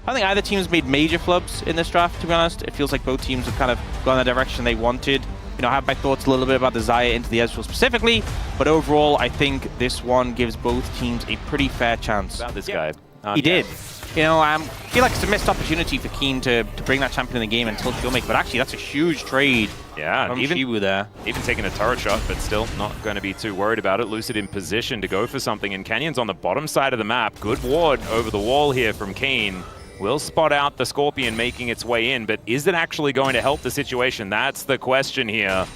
I think either team's made major flubs in this draft, to be honest. It feels like both teams have kind of gone the direction they wanted. You know, I have my thoughts a little bit about the Xayah into the Ezreal specifically, but overall, I think this one gives both teams a pretty fair chance. About this guy. He did. You know, I feel like it's a missed opportunity for Keen to bring that champion in the game until Showmaker, but actually that's a huge trade. Yeah, even Shiwu there. Even taking a turret shot, but still not going to be too worried about it. Lucid in position to go for something, and Canyon's on the bottom side of the map. Good ward over the wall here from Keen. Will spot out the Scorpion making its way in, but is it actually going to help the situation? That's the question here.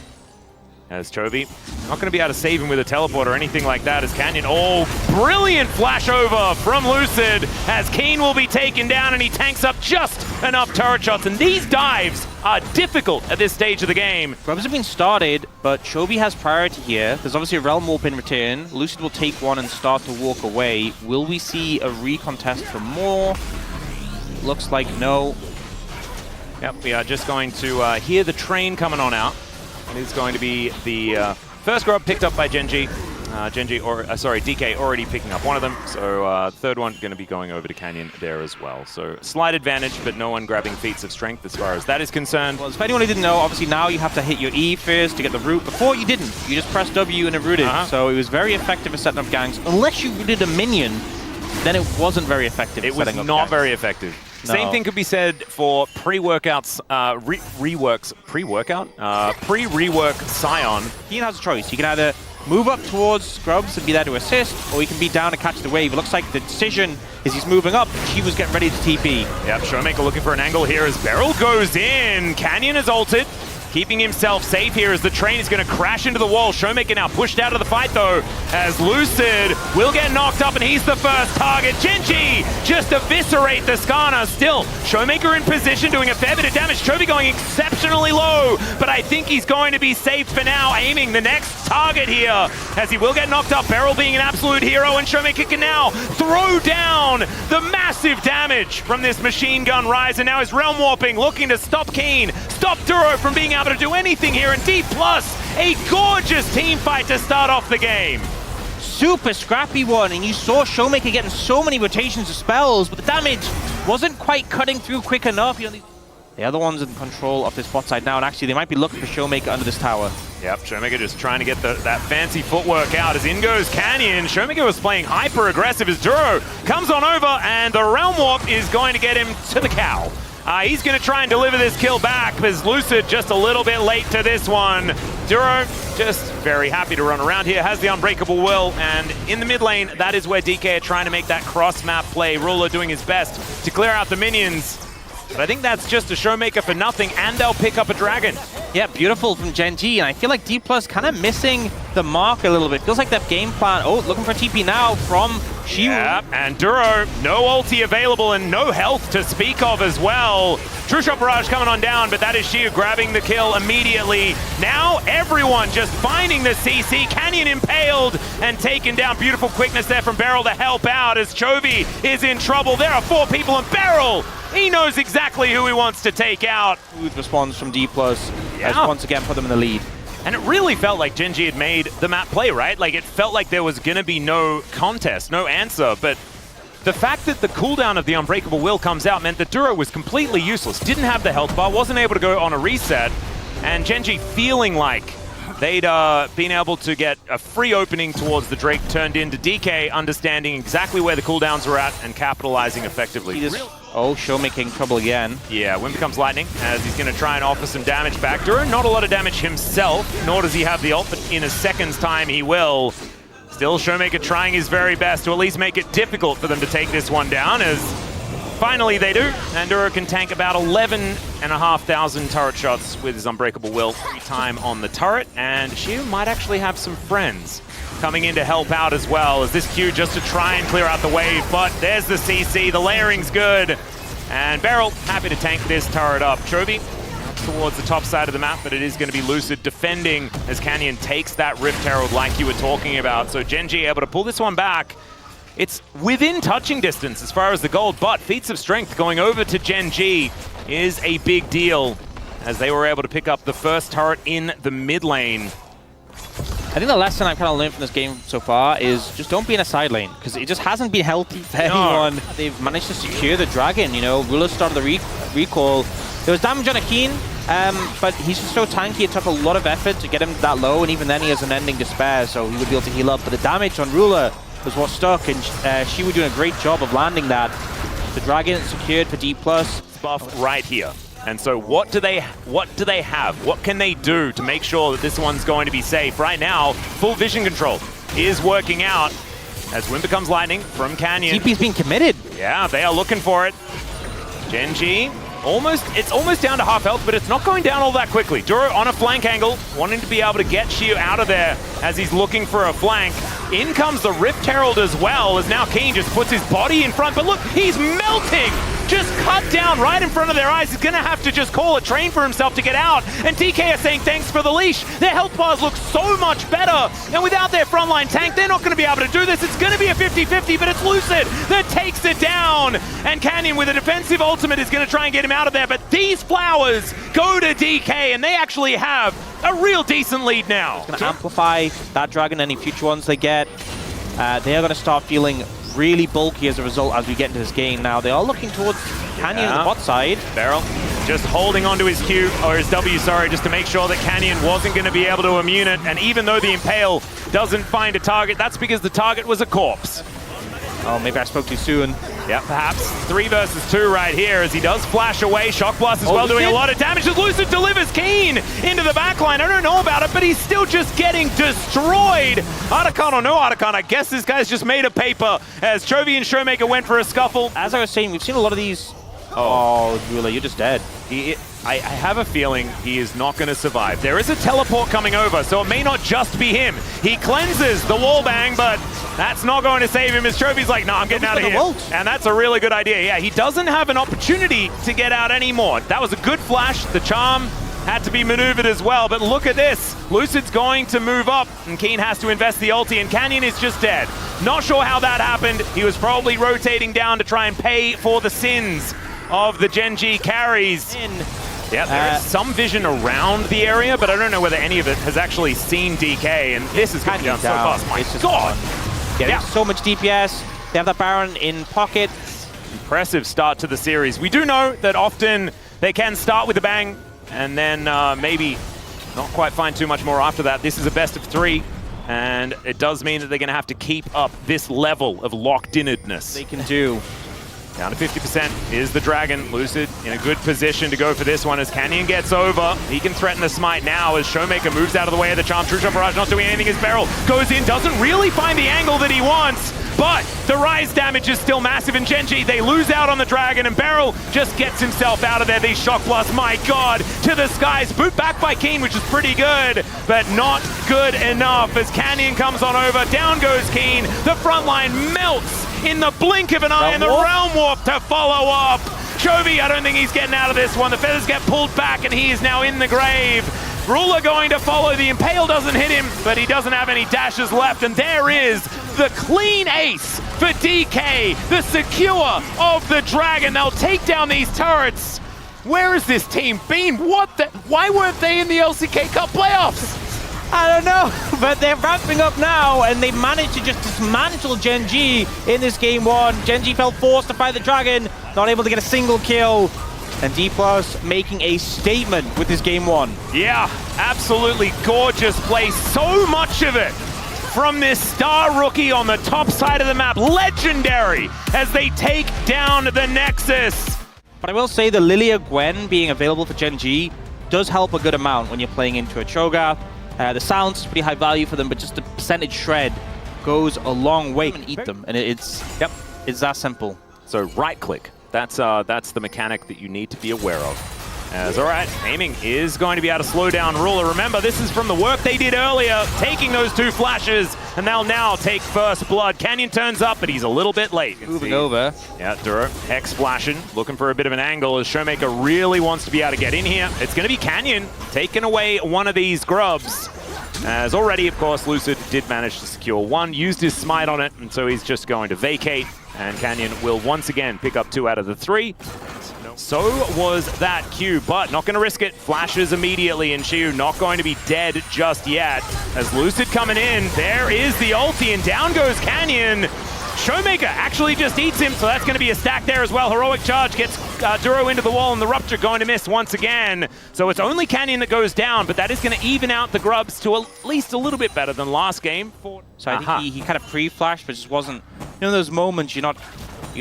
As Chovy, not going to be able to save him with a teleport or anything like that as Canyon. Oh, brilliant flash over from Lucid as Keen will be taken down and he tanks up just enough turret shots. And these dives are difficult at this stage of the game. Grubs have been started, but Chovy has priority here. There's obviously a Realm Warp in return. Lucid will take one and start to walk away. Will we see a recontest for more? Looks like no. Yep, we are just going to hear the train coming on out. It is going to be the first grub picked up by Gen.G. DK already picking up one of them. So third one going to be going over to Canyon there as well. So slight advantage, but no one grabbing feats of strength as far as that is concerned. Well, for anyone who didn't know, obviously now you have to hit your E first to get the root. Before you didn't. You just pressed W and it rooted. So it was very effective at setting up ganks. Unless you rooted a minion, then it wasn't very effective. It was not very effective. No. Same thing could be said for pre-workouts, pre-rework Scion. Keen has a choice. He can either move up towards Grubs and be there to assist, or he can be down to catch the wave. It looks like the decision is he's moving up. She was getting ready to TP. Yep, Showmaker looking for an angle here as Beryl goes in. Canyon is ulted, keeping himself safe here as the train is going to crash into the wall. Showmaker now pushed out of the fight though, as Lucid will get knocked up and he's the first target. Gen.G just eviscerate the Skarner. Still, Showmaker in position, doing a fair bit of damage. Chovy going exceptionally low, but I think he's going to be safe for now, aiming the next target here, as he will get knocked up. Beryl being an absolute hero, and Showmaker can now throw down the massive damage from this machine gun rise, and now is Realm Warping, looking to stop Keen, stop Duro from being able to do anything here, and Dplus, a gorgeous team fight to start off the game. Super scrappy one, and you saw Showmaker getting so many rotations of spells, but the damage wasn't quite cutting through quick enough. You know, the other one's in control of this bot side now, and actually they might be looking for Showmaker under this tower. Yep, Showmaker just trying to get that fancy footwork out as in goes Canyon. Showmaker was playing hyper aggressive as Duro comes on over, and the Realm Warp is going to get him to the cow. He's going to try and deliver this kill back, as Lucid just a little bit late to this one. Duro just very happy to run around here, has the Unbreakable Will, and in the mid lane, that is where DK are trying to make that cross-map play. Ruler doing his best to clear out the minions. But I think that's just a Showmaker for nothing, and they'll pick up a dragon. Yeah, beautiful from Gen.G, and I feel like Dplus kind of missing the mark a little bit. Feels like that game plan. Oh, looking for TP now from Shiwu. Yeah, and Duro, no ulti available and no health to speak of as well. True Shot Barrage coming on down, but that is Shiwu grabbing the kill immediately. Now everyone just finding the CC. Canyon impaled and taken down. Beautiful quickness there from Beryl to help out as Chovy is in trouble. There are 4 people, and Beryl, he knows exactly who he wants to take out. Smooth response from Dplus has once again put them in the lead. And it really felt like Gen.G had made the map play, right? Like it felt like there was going to be no contest, no answer, but the fact that the cooldown of the Unbreakable Will comes out meant that Duro was completely useless, didn't have the health bar, wasn't able to go on a reset, and Gen.G feeling like they'd been able to get a free opening towards the Drake turned into DK, understanding exactly where the cooldowns were at and capitalizing effectively. Oh, Showmaker trouble again. Yeah, Wind becomes lightning as he's going to try and offer some damage back. Duro, not a lot of damage himself, nor does he have the ult, but in a second's time he will. Still, Showmaker trying his very best to at least make it difficult for them to take this one down, as finally they do. And Duro can tank about 11,500 turret shots with his Unbreakable Will. Free time on the turret, and Shiwu might actually have some friends coming in to help out as well, as this Q just to try and clear out the wave, but there's the CC, the layering's good, and Beryl happy to tank this turret up. Chovy towards the top side of the map, but it is going to be Lucid defending as Canyon takes that Rift Herald like you were talking about. So Gen.G able to pull this one back. It's within touching distance as far as the gold, but feats of strength going over to Gen.G is a big deal, as they were able to pick up the first turret in the mid lane. I think the lesson I've kind of learned from this game so far is just don't be in a side lane, because it just hasn't been healthy for anyone. They've managed to secure the dragon, you know. Ruler started the recall. There was damage on Akeen, but he's just so tanky. It took a lot of effort to get him that low, and even then he has an ending despair, so he would be able to heal up. But the damage on Ruler was what stuck, and she was doing a great job of landing that. The dragon secured for Dplus. Buff right here. And so what do they have? What can they do to make sure that this one's going to be safe? Right now, full vision control is working out as Wind becomes lightning from Canyon. TP's being committed. Yeah, they are looking for it. Gen.G, it's almost down to half health, but it's not going down all that quickly. Duro on a flank angle, wanting to be able to get Shio out of there as he's looking for a flank. In comes the Rift Herald as well, as now Keen just puts his body in front, but look, he's melting! Just cut down right in front of their eyes. He's gonna have to just call a train for himself to get out. And DK are saying thanks for the leash. Their health bars look so much better. And without their frontline tank, they're not gonna be able to do this. It's gonna be a 50-50, but it's Lucid that takes it down. And Canyon with a defensive ultimate is gonna try and get him out of there. But these flowers go to DK, and they actually have a real decent lead now. It's gonna amplify that dragon, any future ones they get. They are gonna start feeling really bulky as a result as we get into this game. Now they are looking towards Canyon on the bot side. Beryl just holding onto his Q, or his W, sorry, just to make sure that Canyon wasn't going to be able to immune it. And even though the Impale doesn't find a target, that's because the target was a corpse. Oh, maybe I spoke too soon. Yeah, perhaps 3 versus 2 right here as he does flash away. Shock Blast as well, doing a lot of damage as Lucid delivers Keen into the backline. I don't know about it, but he's still just getting destroyed. Artican or no Artican, I guess this guy's just made a paper as Chovy and Showmaker went for a scuffle. As I was saying, we've seen a lot of these. Oh, Ruler, you're just dead. I have a feeling he is not going to survive. There is a teleport coming over, so it may not just be him. He cleanses the wallbang, but that's not going to save him as Chovy's like, no, I'm getting out of here. And that's a really good idea. Yeah, he doesn't have an opportunity to get out anymore. That was a good flash. The charm had to be maneuvered as well, but look at this. Lucid's going to move up, and Keen has to invest the ulti, and Canyon is just dead. Not sure how that happened. He was probably rotating down to try and pay for the sins of the Gen.G carries. Yeah, there is some vision around the area, but I don't know whether any of it has actually seen DK, and this is going down so fast. My God! Getting so much DPS. They have that Baron in pocket. Impressive start to the series. We do know that often they can start with a bang, and then maybe not quite find too much more after that. This is a best of 3, and it does mean that they're going to have to keep up this level of locked-innedness. They can do. Down to 50% is the Dragon. Lucid in a good position to go for this one as Canyon gets over. He can threaten the smite now as Showmaker moves out of the way of the charm. True Shot Barrage not doing anything as Beryl goes in, doesn't really find the angle that he wants, but the rise damage is still massive, and Gen.G, they lose out on the Dragon, and Beryl just gets himself out of there. These Shock Blasts, my God, to the skies. Boot back by Keen, which is pretty good, but not good enough as Canyon comes on over. Down goes Keen. The front line melts in the blink of an eye, and the Realm Warp to follow up. Chovy, I don't think he's getting out of this one. The feathers get pulled back, and he is now in the grave. Ruler going to follow. The Impale doesn't hit him, but he doesn't have any dashes left, and there is the clean ace for DK, the secure of the Dragon. They'll take down these turrets. Where has this team been? Why weren't they in the LCK Cup playoffs? I don't know, but they're ramping up now, and they managed to just dismantle Gen.G in this game 1. Gen.G felt forced to fight the Dragon, not able to get a single kill. And Dplus making a statement with this game 1. Yeah, absolutely gorgeous play. So much of it from this star rookie on the top side of the map. Legendary as they take down the Nexus. But I will say the Lilia Gwen being available for Gen.G does help a good amount when you're playing into a Cho'Gath. The silence is pretty high value for them, but just the percentage shred goes a long way. And eat them, and it's that simple. So right click. That's the mechanic that you need to be aware of. As all right, aiming is going to be able to slow down Ruler. Remember, this is from the work they did earlier, taking those 2 flashes, and they'll now take first blood. Canyon turns up, but he's a little bit late. Moving over. Yeah, Duro, Hex flashing, looking for a bit of an angle as Showmaker really wants to be able to get in here. It's going to be Canyon taking away one of these grubs. As already, of course, Lucid did manage to secure one, used his smite on it, and so he's just going to vacate. And Canyon will once again pick up 2 out of the 3. So was that Q, but not going to risk it. Flashes immediately, and Shiu not going to be dead just yet. As Lucid coming in, there is the ulti, and down goes Canyon. Showmaker actually just eats him, so that's going to be a stack there as well. Heroic charge gets Duro into the wall, and the Rupture going to miss once again. So it's only Canyon that goes down, but that is going to even out the Grubs to at least a little bit better than last game. So I think he kind of pre-flashed, but just wasn't, those moments you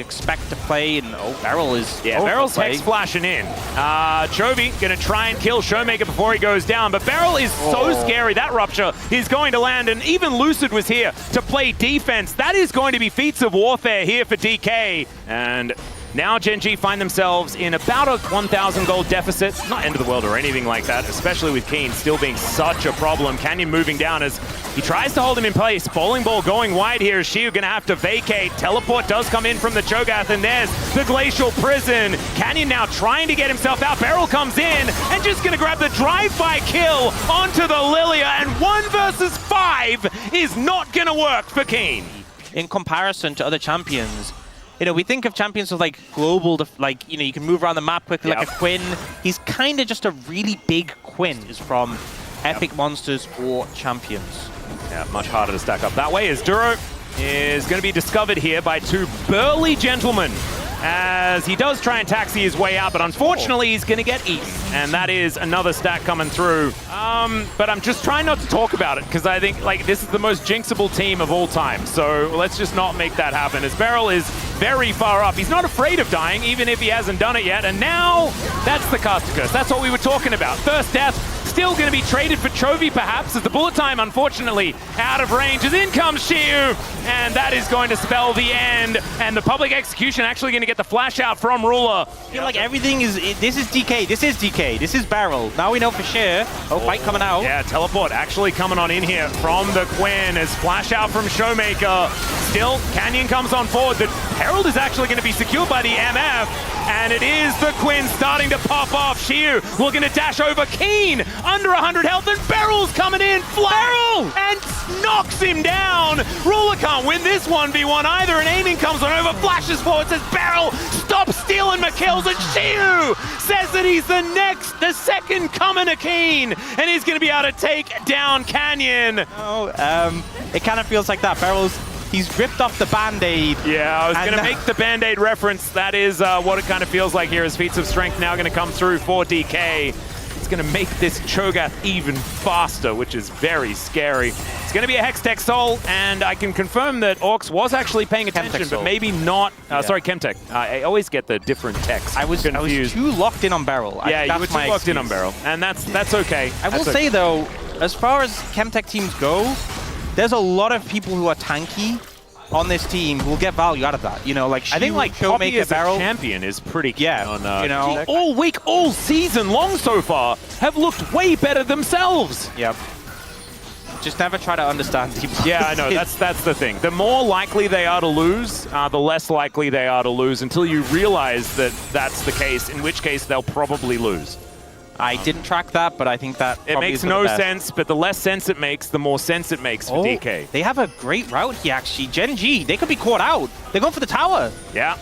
expect to play, and Beryl is... Yeah, Beryl's Hex flashing in. Chovy gonna try and kill Showmaker before he goes down, but Beryl is so scary. That Rupture is going to land, and even Lucid was here to play defense. That is going to be feats of warfare here for DK. And now Gen.G find themselves in about a 1,000 gold deficit. Not end of the world or anything like that, especially with Keen still being such a problem. Canyon moving down as he tries to hold him in place. Bowling ball going wide here. Shiu gonna have to vacate. Teleport does come in from the Cho'Gath, and there's the Glacial Prison. Canyon now trying to get himself out. Beryl comes in and just gonna grab the drive-by kill onto the Lilia, and 1 versus 5 is not gonna work for Keen. In comparison to other champions, we think of champions of global, you can move around the map quickly like a Quinn. He's kind of just a really big Quinn is from Epic Monsters or Champions. Yeah, much harder to stack up that way as Duro is going to be discovered here by 2 burly gentlemen as he does try and taxi his way out, but unfortunately he's going to get eaten. And that is another stack coming through. But I'm just trying not to talk about it because I think this is the most jinxable team of all time. So let's just not make that happen as Beryl is very far up. He's not afraid of dying, even if he hasn't done it yet. And now that's the caster curse. That's what we were talking about. First death. Still going to be traded for Chovy, perhaps, as the bullet time, unfortunately, out of range. As in comes Shiu, and that is going to spell the end. And the public execution actually going to get the flash out from Ruler. I feel like everything is... This is DK, this is DK, this is Beryl. Now we know for sure. Fight coming out. Yeah, teleport actually coming on in here from the Quinn as flash out from Showmaker. Still, Canyon comes on forward. The Herald is actually going to be secured by the MF. And it is the Quinn starting to pop off. Shiu looking to dash over Keen. Under 100 health, and Beryl's coming in. Beryl! And knocks him down. Ruler can't win this 1v1 either, and aiming comes on over, flashes forward, says Beryl, stop stealing my kills, and Shiu says that he's the second coming of Keen, and he's going to be able to take down Canyon. It kind of feels like that. He's ripped off the Band-Aid. Yeah, I was going to make the Band-Aid reference. That is what it kind of feels like here as feats of strength now going to come through for DK. It's going to make this Cho'Gath even faster, which is very scary. It's going to be a Hextech Soul, and I can confirm that Orcs was actually paying attention, but maybe not. Sorry, Chemtech. I always get the different techs. I was too locked in on Beryl. Yeah, you were too locked in on Beryl, and that's okay. I will say, though, as far as Chemtech teams go, there's a lot of people who are tanky on this team who will get value out of that. I think Poppy as a Beryl champion is pretty key on all week, all season long so far have looked way better themselves. Yep. Just never try to understand people. Yeah, I know. That's the thing. The more likely they are to lose, the less likely they are to lose until you realize that that's the case, in which case they'll probably lose. I didn't track that, but I think that it makes no sense, but the less sense it makes, the more sense it makes for DK. They have a great route here, actually. Gen.G, they could be caught out. They're going for the tower. Yeah.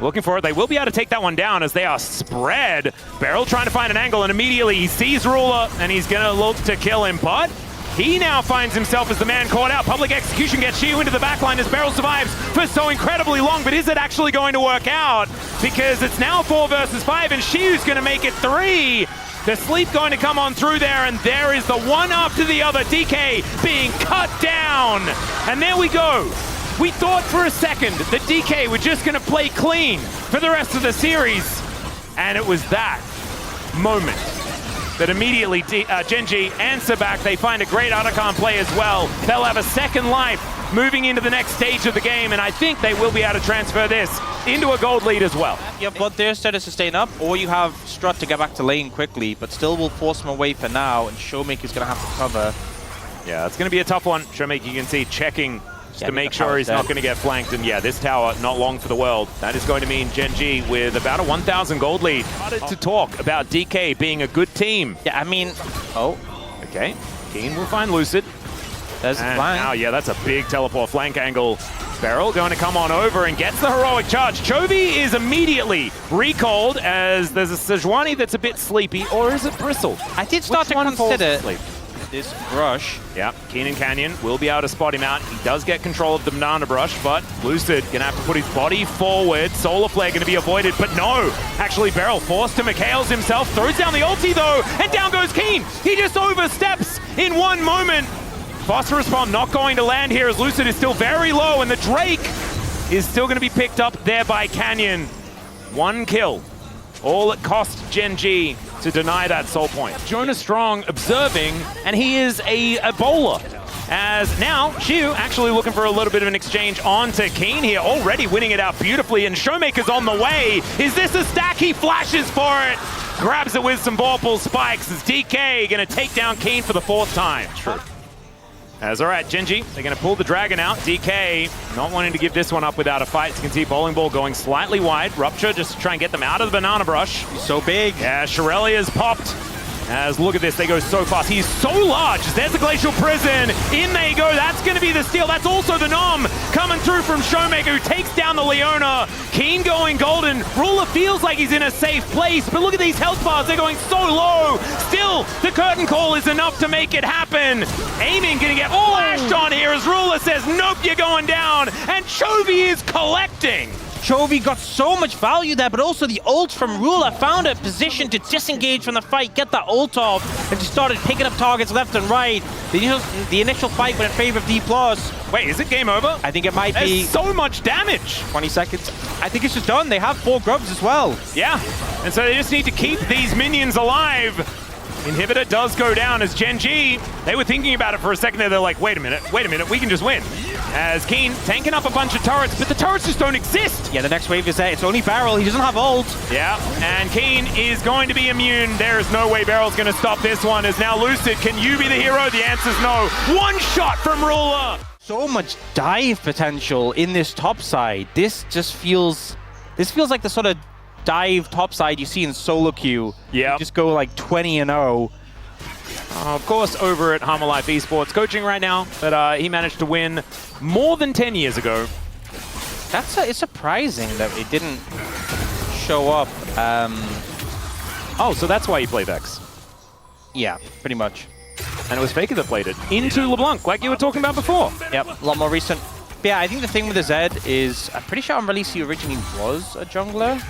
Looking for it. They will be able to take that one down as they are spread. Beryl trying to find an angle, and immediately he sees Ruler, and he's going to look to kill him, but he now finds himself as the man caught out. Public execution gets Shiu into the backline as Beryl survives for so incredibly long, but is it actually going to work out? Because it's now 4 versus 5, and Shiu's going to make it 3. The sleep going to come on through there, and there is the one after the other. DK being cut down. And there we go. We thought for a second that DK were just going to play clean for the rest of the series. And it was that moment that immediately Gen.G answer back. They find a great Otacon play as well. They'll have a second life moving into the next stage of the game, and I think they will be able to transfer this into a gold lead as well. You have Bloodthirster to sustain up, or you have Strut to get back to lane quickly, but still will force him away for now, and Showmaker's going to have to cover. Yeah, it's going to be a tough one. Showmaker, you can see, checking to make sure he's not going to get flanked. And yeah, this tower, not long for the world. That is going to mean Gen.G with about a 1,000 gold lead. Started to talk about DK being a good team. Yeah, I mean... Okay. Keen will find Lucid. There's the flank. Now, yeah, that's a big teleport flank angle. Beryl going to come on over and gets the heroic charge. Chovy is immediately recalled as there's a Sejuani that's a bit sleepy, or is it Bristle? I did start to consider this brush. Yeah, Keen and Canyon will be able to spot him out. He does get control of the banana brush, but Lucid gonna have to put his body forward. Solar Flare gonna be avoided, but no! Actually, Beryl forced to McHale's himself, throws down the ulti though, and down goes Keen! He just oversteps in one moment. Phosphorus Bomb not going to land here as Lucid is still very low, and the Drake is still gonna be picked up there by Canyon. One kill. All it cost Gen.G to deny that soul point. Jonas Strong observing, and he is a bowler. As now, Xiu actually looking for a little bit of an exchange onto Keen here, already winning it out beautifully, and Showmaker's on the way. Is this a stack? He flashes for it. Grabs it with some ball spikes as DK gonna take down Keen for the 4th time. True. As all right, Gen.G, they're going to pull the Dragon out. DK not wanting to give this one up without a fight. You can see Bowling Ball going slightly wide. Rupture just to try and get them out of the banana brush. He's so big. Yeah, Shirelia's popped. As look at this, they go so fast. He's so large. There's the Glacial Prison. In they go. That's going to be the steal. That's also the Nom coming through from Showmaker, who takes down the Leona. Keen going golden. Ruler feels like he's in a safe place, but look at these health bars. They're going so low. Still, the curtain call is enough to make it happen. Aiming going to get flashed on here as Ruler says, nope, you're going down. And Chovy is collecting. Chovy got so much value there, but also the ult from Ruler found a position to disengage from the fight, get that ult off, and just started picking up targets left and right. The initial fight went in favor of Dplus. Wait, is it game over? I think it might be. There's so much damage. 20 seconds. I think it's just done. They have 4 grubs as well. Yeah, and so they just need to keep these minions alive. Inhibitor does go down as Gen.G, they were thinking about it for a second there. They're like, wait a minute, we can just win. As Keen tanking up a bunch of turrets, but the turrets just don't exist. Yeah, the next wave is there. It's only Beryl. He doesn't have ult. Yeah, and Keen is going to be immune. There is no way Beryl's going to stop this one. As now Lucid, can you be the hero? The answer's no. One shot from Ruler. So much dive potential in this top side. This feels like the sort of dive topside you see in solo queue. Yeah. Just go like 20-0. Of course, over at Harmer Life Esports, coaching right now, but he managed to win more than 10 years ago. It's surprising that it didn't show up. Oh, so that's why you play Vex. Yeah, pretty much. And it was Faker that played it into LeBlanc, like you were talking about before. Yep, a lot more recent. But yeah, I think the thing with the Zed is, I'm pretty sure on release he originally was a jungler.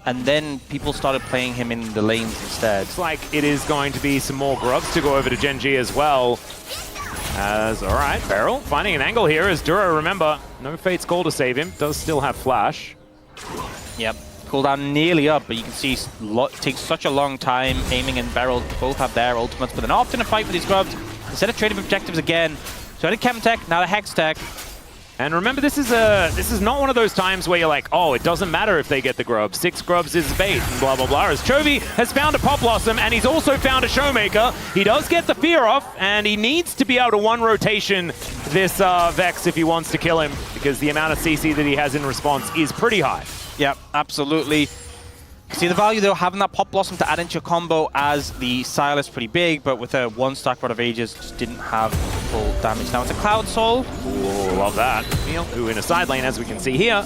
And then people started playing him in the lanes instead. It's like it is going to be some more grubs to go over to Gen.G as well. As, all right, Beryl finding an angle here as Duro, remember, no Fate's Call to save him, does still have Flash. Yep, cooldown nearly up, but you can see it takes such a long time. Aiming and Beryl both have their ultimates, but they're not often a fight for these grubs. Instead of trading objectives again, so I did Chem Tech, now the Hex Tech. And remember, this is not one of those times where you're like, oh, it doesn't matter if they get the grubs. 6 grubs is bait, and blah, blah, blah. As Chovy has found a Pop Blossom, and he's also found a Showmaker. He does get the fear off, and he needs to be able to one rotation this Vex if he wants to kill him, because the amount of CC that he has in response is pretty high. Yep, absolutely. See the value though, having that Pop Blossom to add into your combo as the Silas pretty big, but with a 1-stack Rod of Ages, just didn't have full damage. Now it's a Cloud Soul. Ooh, love that. Neil, who in a side lane, as we can see here,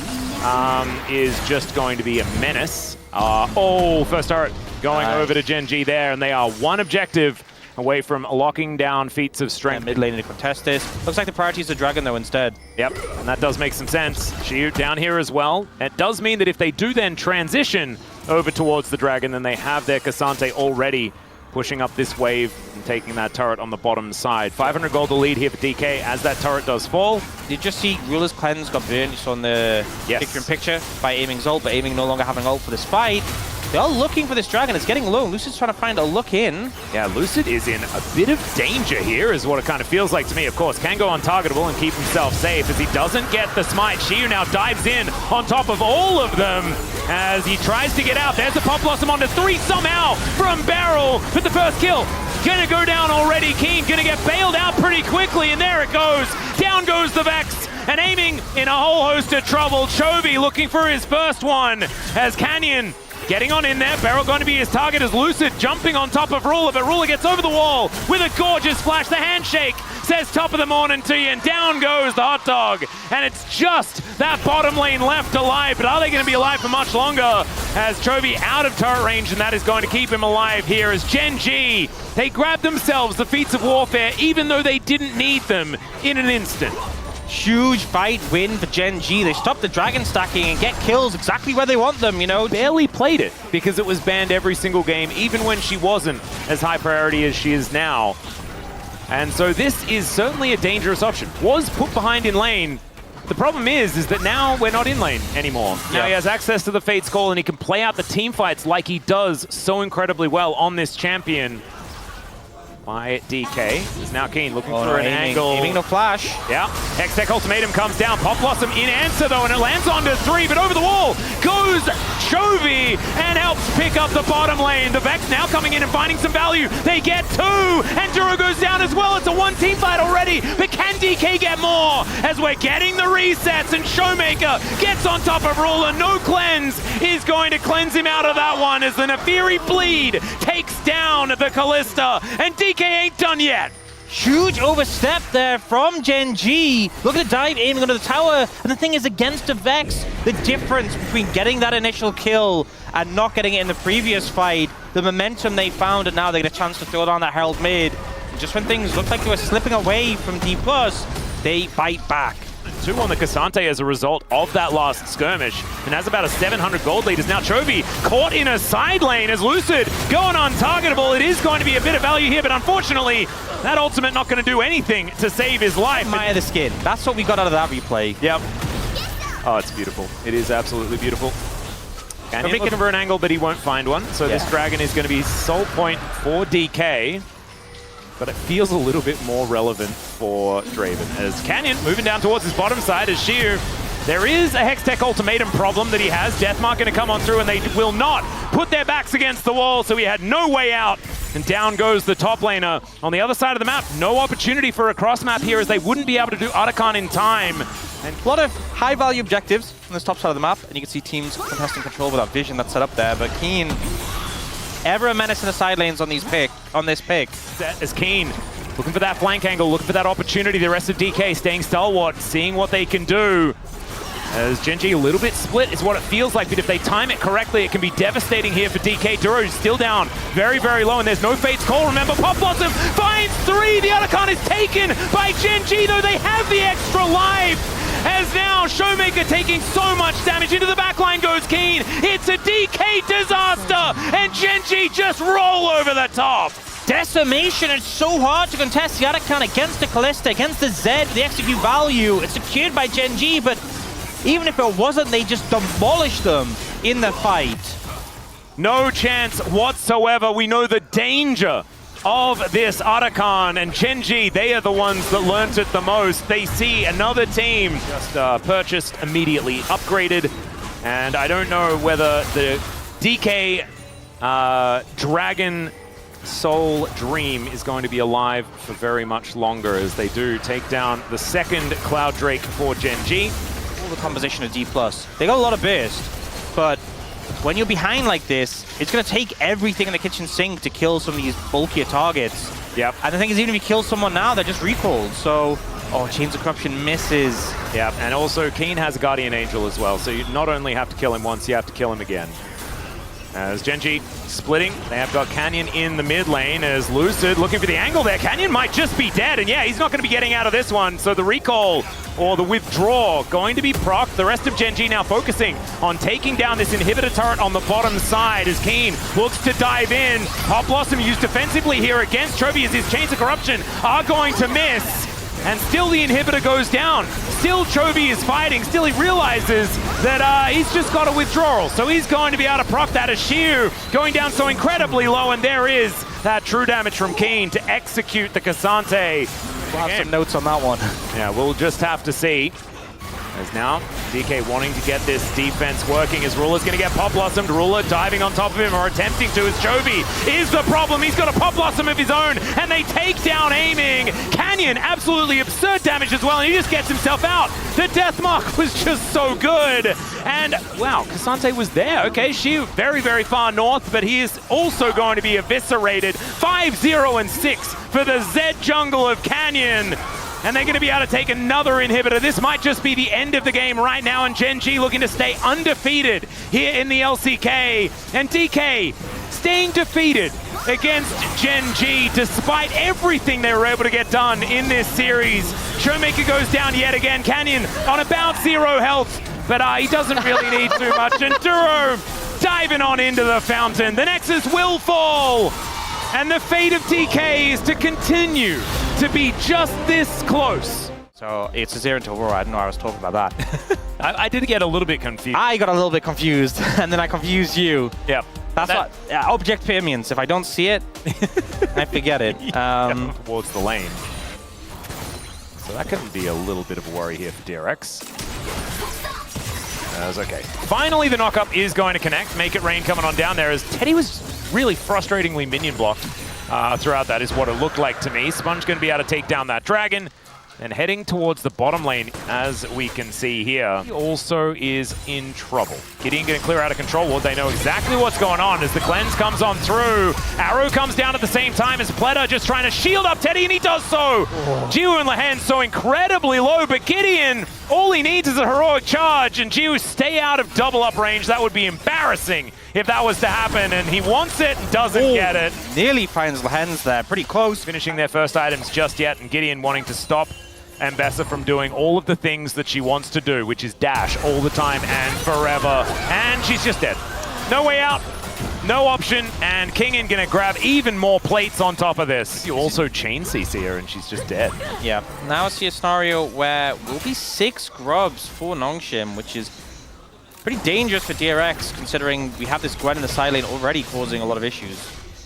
is just going to be a menace. First turret going over to Gen.G there, and they are one objective away from locking down feats of strength. Mid lane to contest this. Looks like the priority is the Dragon though instead. Yep, and that does make some sense. Xiu down here as well. It does mean that if they do then transition over towards the Dragon, then they have their Cassante already pushing up this wave and taking that turret on the bottom side. 500 gold to lead here for DK as that turret does fall. Did you just see Ruler's Cleanse got burned? You saw in the picture-in-picture by Aiming's ult, but Aiming no longer having ult for this fight. They're all looking for this Dragon. It's getting low. Lucid's trying to find a look in. Yeah, Lucid is in a bit of danger here, is what it kind of feels like to me. Of course, can go untargetable and keep himself safe as he doesn't get the smite. Xiu now dives in on top of all of them as he tries to get out. There's a Pop Blossom onto 3 somehow from Beryl for the first kill. Gonna go down already. Keen gonna get bailed out pretty quickly, and there it goes. Down goes the Vex, and Aiming in a whole host of trouble. Chovy looking for his first one as Canyon getting on in there. Beryl going to be his target as Lucid jumping on top of Ruler, but Ruler gets over the wall with a gorgeous flash. The handshake says top of the morning to you, and down goes the hot dog. And it's just that bottom lane left alive, but are they going to be alive for much longer? As Chovy out of turret range, and that is going to keep him alive here as Gen.G, they grab themselves the feats of warfare, even though they didn't need them in an instant. Huge fight win for Gen.G. They stop the dragon stacking and get kills exactly where they want them, you know. Barely played it because it was banned every single game, even when she wasn't as high priority as she is now. And so this is certainly a dangerous option. Was put behind in lane. The problem is that now we're not in lane anymore. Now he has access to the Fate's Call and he can play out the team fights like he does so incredibly well on this champion. By DK. Is now Keen looking for an angle. Aiming no flash. Yeah. Hextech Ultimatum comes down. Pop Blossom in answer though, and it lands onto 3, but over the wall goes Chovy and helps pick up the bottom lane. The Vex now coming in and finding some value. They get 2, and Duro goes down as well. It's a 1-team fight already, but can DK get more? As we're getting the resets, and Showmaker gets on top of Ruler. No cleanse is going to cleanse him out of that one as the Nefiri Bleed takes down the Callista, and DK ain't done yet. Huge overstep there from Gen.G. Look at the dive aiming under the tower. And the thing is, against a Vex, the difference between getting that initial kill and not getting it in the previous fight, the momentum they found, and now they get a chance to throw down that Herald mid. And just when things looked like they were slipping away from Dplus, they bite back. 2 on the Cassante as a result of that last skirmish, and has about a 700 gold lead. Is now Chovy caught in a side lane as Lucid going untargetable. It is going to be a bit of value here, but unfortunately, that ultimate not going to do anything to save his life. Admire the skin. That's what we got out of that replay. Yep. Oh, it's beautiful. It is absolutely beautiful. Canyon looking for an angle, but he won't find one. So this dragon is going to be soul point for DK. But it feels a little bit more relevant for Draven. As Canyon moving down towards his bottom side as Sheer. There is a Hextech Ultimatum problem that he has. Deathmark going to come on through, and they will not put their backs against the wall, so he had no way out. And down goes the top laner. On the other side of the map, no opportunity for a cross map here, as they wouldn't be able to do Otacon in time. And a lot of high-value objectives on this top side of the map, and you can see teams contesting control with that vision that's set up there. But Keen, ever a menace in the side lanes on this pick. Set as Keen looking for that flank angle, looking for that opportunity. The rest of DK staying stalwart, seeing what they can do. As Gen.G a little bit split is what it feels like, but if they time it correctly, it can be devastating here for DK. Duro is still down very, very low, and there's no Fate's Call. Remember, Pop Blossom finds 3. The Otacon is taken by Gen.G, though they have the extra life. As now Showmaker taking so much damage. Into the backline goes Keen. It's a DK disaster, and Gen.G just roll over the top. Decimation. It's so hard to contest the Otacon against the Callista, against the Zed, the execute value. It's secured by Gen.G, but even if it wasn't, they just demolished them in the fight. No chance whatsoever. We know the danger of this Otacon, and Gen.G, they are the ones that learnt it the most. They see another team just purchased, immediately upgraded, and I don't know whether the DK Dragon Soul Dream is going to be alive for very much longer, as they do take down the second Cloud Drake for Gen.G. All the composition of Dplus. They got a lot of burst, but when you're behind like this, it's going to take everything in the kitchen sink to kill some of these bulkier targets. Yep. And the thing is, even if you kill someone now, they're just recalled. So, Chains of Corruption misses. Yep, and also Keen has a Guardian Angel as well, so you not only have to kill him once, you have to kill him again. As Gen.G splitting, they have got Canyon in the mid lane as Lucid looking for the angle there. Canyon might just be dead, and yeah, he's not going to be getting out of this one. So the recall or the withdraw going to be procced. The rest of Gen.G now focusing on taking down this inhibitor turret on the bottom side as Keen looks to dive in. Pop Blossom used defensively here against Chovy as his Chains of Corruption are going to miss. And still the inhibitor goes down. Still Chovy is fighting. Still he realizes that he's just got a withdrawal. So he's going to be able to proc that as Sheer going down so incredibly low. And there is that true damage from Keen to execute the Cassante. We'll have some notes on that one. Yeah, we'll just have to see. As now DK wanting to get this defense working as Ruler's going to get Pop Blossomed. Ruler diving on top of him, or attempting to, as Jovi is the problem. He's got a Pop Blossom of his own, and they take down aiming. Canyon, absolutely absurd damage as well, and he just gets himself out. The death mark was just so good. And wow, Cassante was there. Okay, she very, very far north, but he is also going to be eviscerated. 5-0 and 6 for the Z jungle of Canyon. And they're going to be able to take another inhibitor. This might just be the end of the game right now, and Gen.G looking to stay undefeated here in the LCK. And DK staying defeated against Gen.G despite everything they were able to get done in this series. Showmaker goes down yet again. Canyon on about 0 health, but he doesn't really need too much. And Duro diving on into the fountain. The Nexus will fall. And the fate of DK is to continue to be just this close. So it's a 0 to Aurora. I didn't know I was talking about that. I did get a little bit confused. I got a little bit confused, and then I confused you. Yep. That's what object permanence. If I don't see it, I forget it. Towards the lane. So that can be a little bit of a worry here for DRX. That was okay. Finally, the knock-up is going to connect. Make it rain coming on down there, as Teddy was really frustratingly minion blocked throughout. That is what it looked like to me. Sponge going to be able to take down that dragon. And heading towards the bottom lane, as we can see here. He also is in trouble. Gideon going to clear out of control ward. They know exactly what's going on as the cleanse comes on through. Arrow comes down at the same time as Pleta just trying to shield up Teddy, and he does so. Jiwoo and Lehen so incredibly low, but Gideon, all he needs is a heroic charge, and Jiwoo stay out of double up range. That would be embarrassing if that was to happen, and he wants it and doesn't get it. Nearly finds Lehen's there, pretty close. Finishing their first items just yet, and Gideon wanting to stop Ambessa from doing all of the things that she wants to do, which is dash all the time and forever. And she's just dead. No way out, no option, and Kingen gonna grab even more plates on top of this. You also chain CC her and she's just dead. Yeah, now I see a scenario where we'll be 6 grubs for Nongshim, which is pretty dangerous for DRX, considering we have this Gwen in the side lane already causing a lot of issues.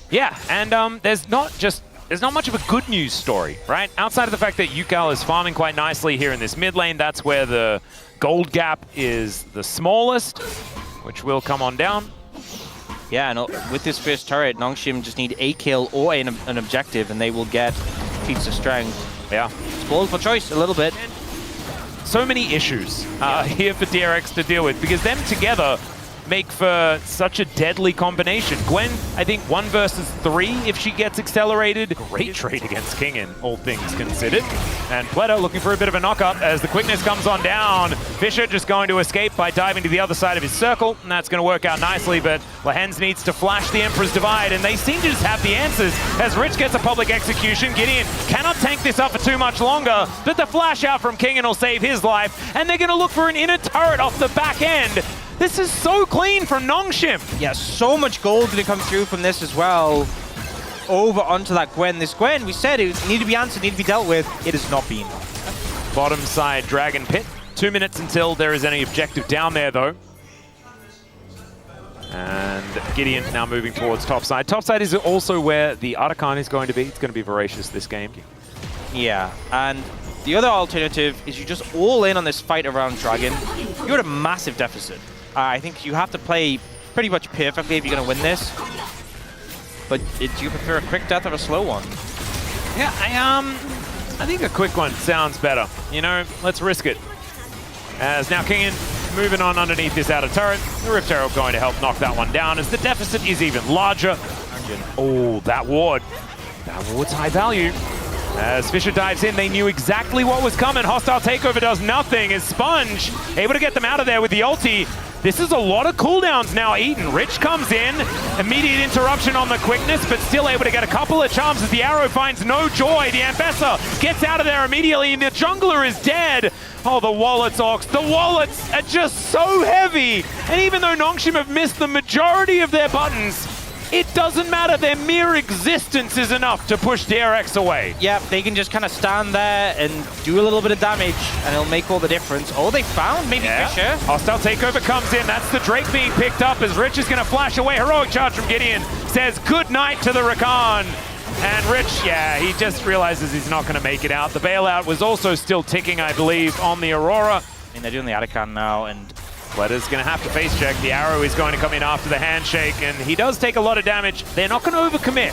Yeah, and there's not much of a good news story, right? Outside of the fact that Yukal is farming quite nicely here in this mid lane, that's where the gold gap is the smallest, which will come on down. Yeah, and with this first turret, Nongshim just need a kill or an objective, and they will get feats of strength. Yeah. Spoiled for choice a little bit. So many issues here for DRX to deal with, because them together make for such a deadly combination. Gwen, I think 1 versus 3 if she gets accelerated. Great trade against Kingen, all things considered. And Pleto looking for a bit of a knock-up as the quickness comes on down. Fisher just going to escape by diving to the other side of his circle, and that's going to work out nicely, but Lehens needs to flash the Emperor's Divide, and they seem to just have the answers as Rich gets a public execution. Gideon cannot tank this up for too much longer, but the flash out from Kingen will save his life, and they're going to look for an inner turret off the back end. This is so clean from Nongshim. Yeah, so much gold going to come through from this as well. Over onto that Gwen. This Gwen, we said it needed to be answered, needed to be dealt with. It has not been. Bottom side Dragon Pit. 2 minutes until there is any objective down there, though. And Gideon now moving towards top side. Top side is also where the Arakan is going to be. It's going to be voracious this game. Yeah, and the other alternative is you just all in on this fight around Dragon. You're at a massive deficit. I think you have to play pretty much perfectly if you're going to win this. But do you prefer a quick death or a slow one? Yeah, I think a quick one sounds better. You know, let's risk it. As now Kingen moving on underneath this outer turret. The Rift Arrow going to help knock that one down as the deficit is even larger. Oh, that ward. That ward's high value. As Fisher dives in, they knew exactly what was coming. Hostile takeover does nothing as Sponge able to get them out of there with the ulti. This is a lot of cooldowns now eaten. Rich comes in, immediate interruption on the quickness, but still able to get a couple of charms as the arrow finds no joy. The Ambessa gets out of there immediately, and the jungler is dead. Oh, the wallets, Ox. The wallets are just so heavy. And even though Nongshim have missed the majority of their buttons, it doesn't matter. Their mere existence is enough to push DRX away. Yeah, they can just kind of stand there and do a little bit of damage, and it'll make all the difference. Oh, they found maybe Fisher. Hostile takeover comes in. That's the Drake being picked up as Rich is going to flash away. Heroic charge from Gideon. Says good night to the Rakan. And Rich, yeah, he just realizes he's not going to make it out. The bailout was also still ticking, I believe, on the Aurora. I mean, they're doing the Arakan now, and Pledder's going to have to face check. The arrow is going to come in after the handshake, and he does take a lot of damage. They're not going to overcommit,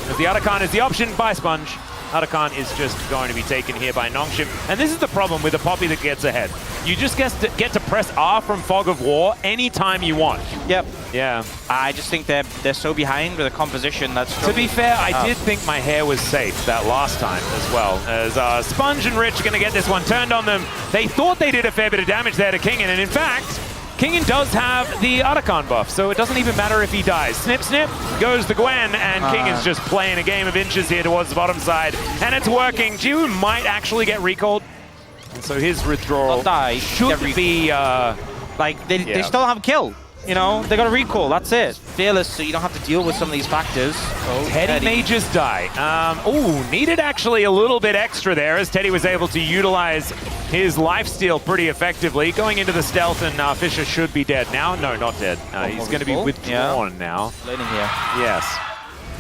because the Arakan is the option by Sponge. Arakan is just going to be taken here by Nongshim. And this is the problem with a Poppy that gets ahead. You just get to press R from Fog of War anytime you want. Yep. Yeah. I just think they're so behind with a composition that's... To be fair, I did think my hair was safe that last time as well. As Sponge and Rich are going to get this one turned on them. They thought they did a fair bit of damage there to Kingen, and in fact, Kingen does have the Arakan buff, so it doesn't even matter if he dies. Snip, snip, goes the Gwen, and Kingen's just playing a game of inches here towards the bottom side, and it's working. Jiwoo might actually get recalled, and so his withdrawal should be... like, they still have a kill. You know, they got a recall, that's it. Fearless, so you don't have to deal with some of these factors. Oh, Teddy may just die. Needed actually a little bit extra there, as Teddy was able to utilize his lifesteal pretty effectively. Going into the stealth, and Fisher should be dead now. No, not dead. He's going to be withdrawn now. Laning here. Yes.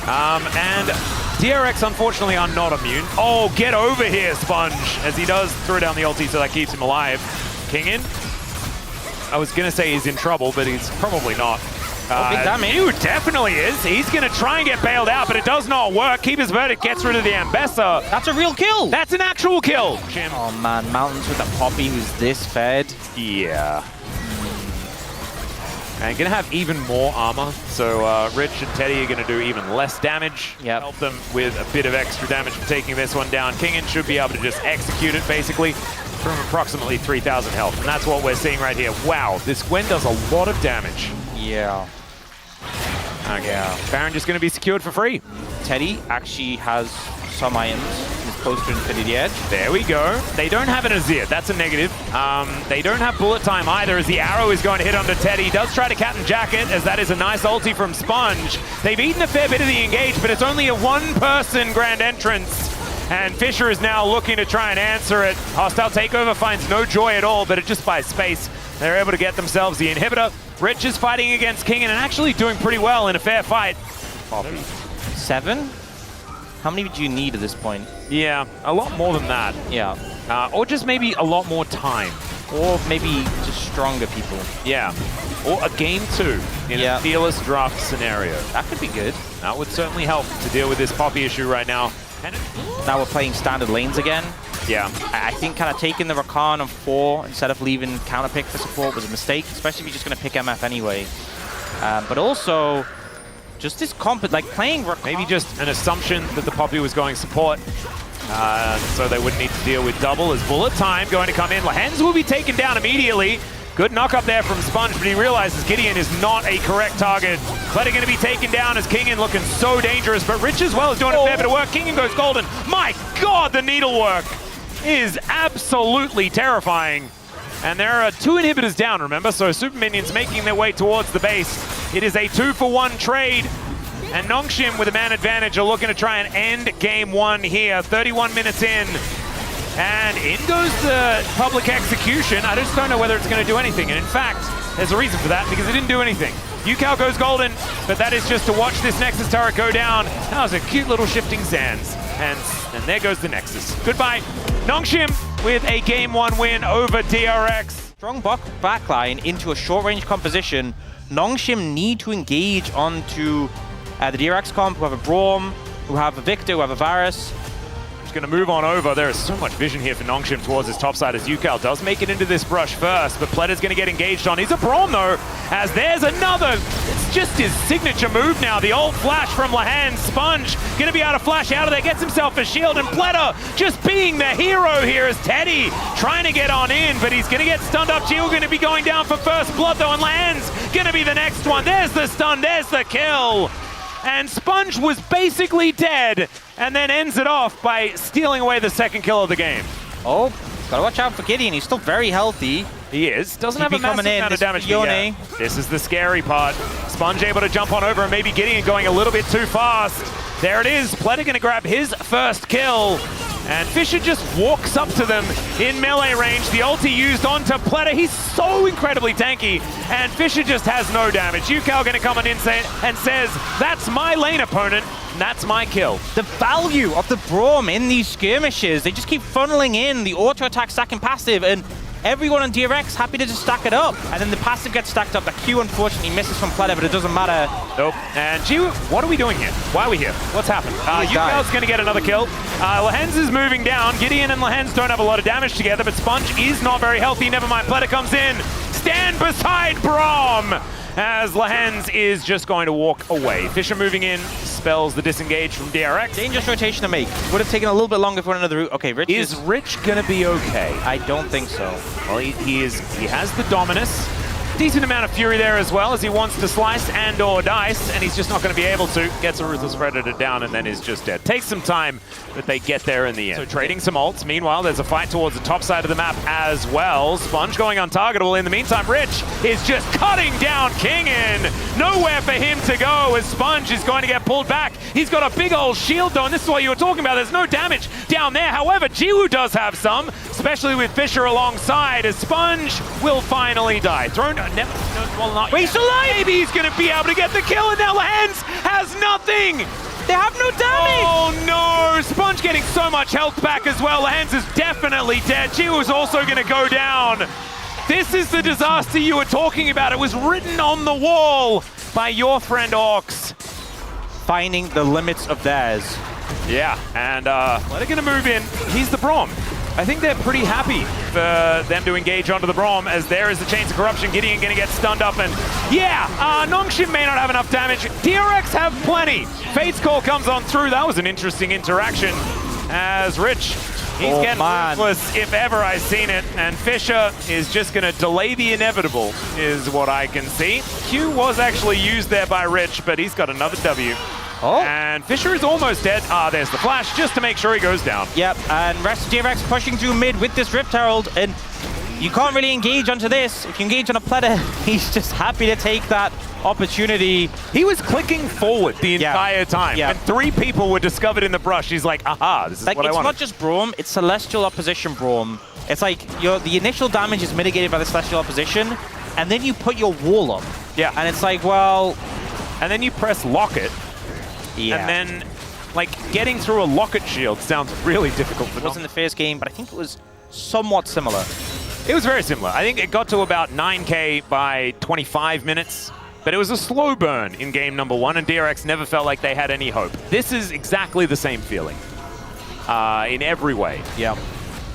And DRX, unfortunately, are not immune. Oh, get over here, Sponge, as he does throw down the ulti, so that keeps him alive. Kingen. I was going to say he's in trouble, but he's probably not. Big damage. Mew definitely is. He's going to try and get bailed out, but it does not work. Keeper's Verdict gets rid of the Ambessa. That's a real kill. That's an actual kill. Oh, man. Mountains with a Poppy who's this fed. Yeah. And going to have even more armor, so Rich and Teddy are going to do even less damage. Yep. Help them with a bit of extra damage for taking this one down. Kingen should be able to just execute it, basically, from approximately 3,000 health. And that's what we're seeing right here. Wow, this Gwen does a lot of damage. Yeah. Okay. Yeah. Baron just going to be secured for free. Teddy actually has some items. He's close to Infinity Edge. There we go. They don't have an Azir. That's a negative. They don't have bullet time either, as the arrow is going to hit onto Teddy. He does try to Captain Jacket, as that is a nice ulti from Sponge. They've eaten a fair bit of the engage, but it's only a one-person grand entrance. And Fisher is now looking to try and answer it. Hostile Takeover finds no joy at all, but it just buys space. They're able to get themselves the inhibitor. Rich is fighting against Kingen and actually doing pretty well in a fair fight. 7? How many do you need at this point? Yeah, a lot more than that. Yeah. Or just maybe a lot more time. Or maybe just stronger people. Yeah. Or a game 2 in a fearless draft scenario. That could be good. That would certainly help to deal with this Poppy issue right now. Now we're playing standard lanes again. Yeah. I think kind of taking the Rakan on 4 instead of leaving counterpick for support was a mistake, especially if you're just going to pick MF anyway. But also, just this like playing Rakan. Maybe just an assumption that the Poppy was going support. So they wouldn't need to deal with double as bullet time going to come in. Lehens will be taken down immediately. Good knock up there from Sponge, but he realizes Gideon is not a correct target. Pledder going to be taken down as Kingen looking so dangerous, but Rich as well is doing a fair bit of work. Kingen goes golden. My God, the needlework is absolutely terrifying. And there are 2 inhibitors down, remember? So Super Minions making their way towards the base. It is a 2-for-1 trade. And Nongshim with a man advantage are looking to try and end game 1 here. 31 minutes in. And in goes the public execution. I just don't know whether it's going to do anything. And in fact, there's a reason for that, because it didn't do anything. Yukao goes golden, but that is just to watch this Nexus turret go down. That was a cute little shifting sands. And there goes the Nexus. Goodbye. Nongshim with a game 1 win over DRX. Strong backline into a short-range composition. Nongshim need to engage onto the DRX comp, who have a Braum, who have a Victor, who have a Varus. Going to move on over. There is so much vision here for Nongshim towards his top side as Yukao does make it into this brush first, but Pledder's going to get engaged on. He's a Braum though, as there's another. It's just his signature move now. The old flash from Lehens. Sponge going to be able to flash out of there, gets himself a shield, and Pledder just being the hero here as Teddy trying to get on in, but he's going to get stunned up. Jill going to be going down for first blood though, and Lehens going to be the next one. There's the stun, there's the kill. And Sponge was basically dead, and then ends it off by stealing away the second kill of the game. Oh, gotta watch out for Gideon. He's still very healthy. He is. Doesn't have a massive amount of damage. Yeah. This is the scary part. Sponge able to jump on over, and maybe Gideon going a little bit too fast. There it is. Pledder going to grab his first kill. And Fisher just walks up to them in melee range. The ulti used onto Pledder. He's so incredibly tanky. And Fisher just has no damage. Yukao going to come on in and says, that's my lane opponent. And that's my kill. The value of the Braum in these skirmishes, they just keep funneling in the auto attack stacking passive, and everyone on DRX happy to just stack it up. And then the passive gets stacked up. The Q unfortunately misses from Pleta, but it doesn't matter. Nope. And G, what are we doing here? Why are we here? What's happened? Yukel's going to get another kill. Lehens is moving down. Gideon and Lehens don't have a lot of damage together, but Sponge is not very healthy. Never mind, Pleta comes in. Stand beside Braum! As Lehens is just going to walk away. Fisher moving in, spells the disengage from DRX. Dangerous rotation to make. Would have taken a little bit longer for another route. Okay, Rich is Rich gonna be okay? I don't think so. Well, he has the Dominus. Decent amount of fury there as well, as he wants to slice and or dice, and he's just not going to be able to. Gets a Ruthless Predator down and then is just dead. Takes some time, but they get there in the end. So trading some ults. Meanwhile, there's a fight towards the top side of the map as well. Sponge going untargetable. In the meantime, Rich is just cutting down Kingin. Nowhere for him to go as Sponge is going to get pulled back. He's got a big old shield though, and this is what you were talking about. There's no damage down there. However, Jiwoo does have some, especially with Fisher alongside, as Sponge will finally die. Thrown. Well, not Wait, he's alive! Maybe he's going to be able to get the kill, and now Lehens has nothing! They have no damage! Oh no! Sponge getting so much health back as well. Lehens is definitely dead. Jiwoo's also going to go down. This is the disaster you were talking about. It was written on the wall by your friend Orcs. Finding the limits of theirs. Yeah, and they're going to move in. He's the Braum. I think they're pretty happy for them to engage onto the Braum, as there is the Chains of Corruption. Gideon going to get stunned up, and yeah, Nongshim may not have enough damage. DRX have plenty. Fate's Call comes on through. That was an interesting interaction, as Rich, he's getting ruthless if ever I've seen it, and Fisher is just going to delay the inevitable, is what I can see. Q was actually used there by Rich, but he's got another W. Oh. And Fisher is almost dead. There's the flash, just to make sure he goes down. Yep, and rest of DRX pushing through mid with this Rift Herald, and you can't really engage onto this. If you engage on a Pleta, he's just happy to take that opportunity. He was clicking forward the entire time. Yeah. And 3 people were discovered in the brush. He's like, aha, this is what I want. It's not just Braum, it's Celestial Opposition Braum. It's like the initial damage is mitigated by the Celestial Opposition, and then you put your wall up. Yeah. And it's like, well... And then you press Locket. Yeah. And then, like, getting through a Locket shield sounds really difficult. It wasn't the first game, but I think it was somewhat similar. It was very similar. I think it got to about 9K by 25 minutes, but it was a slow burn in game number 1, and DRX never felt like they had any hope. This is exactly the same feeling in every way. Yeah.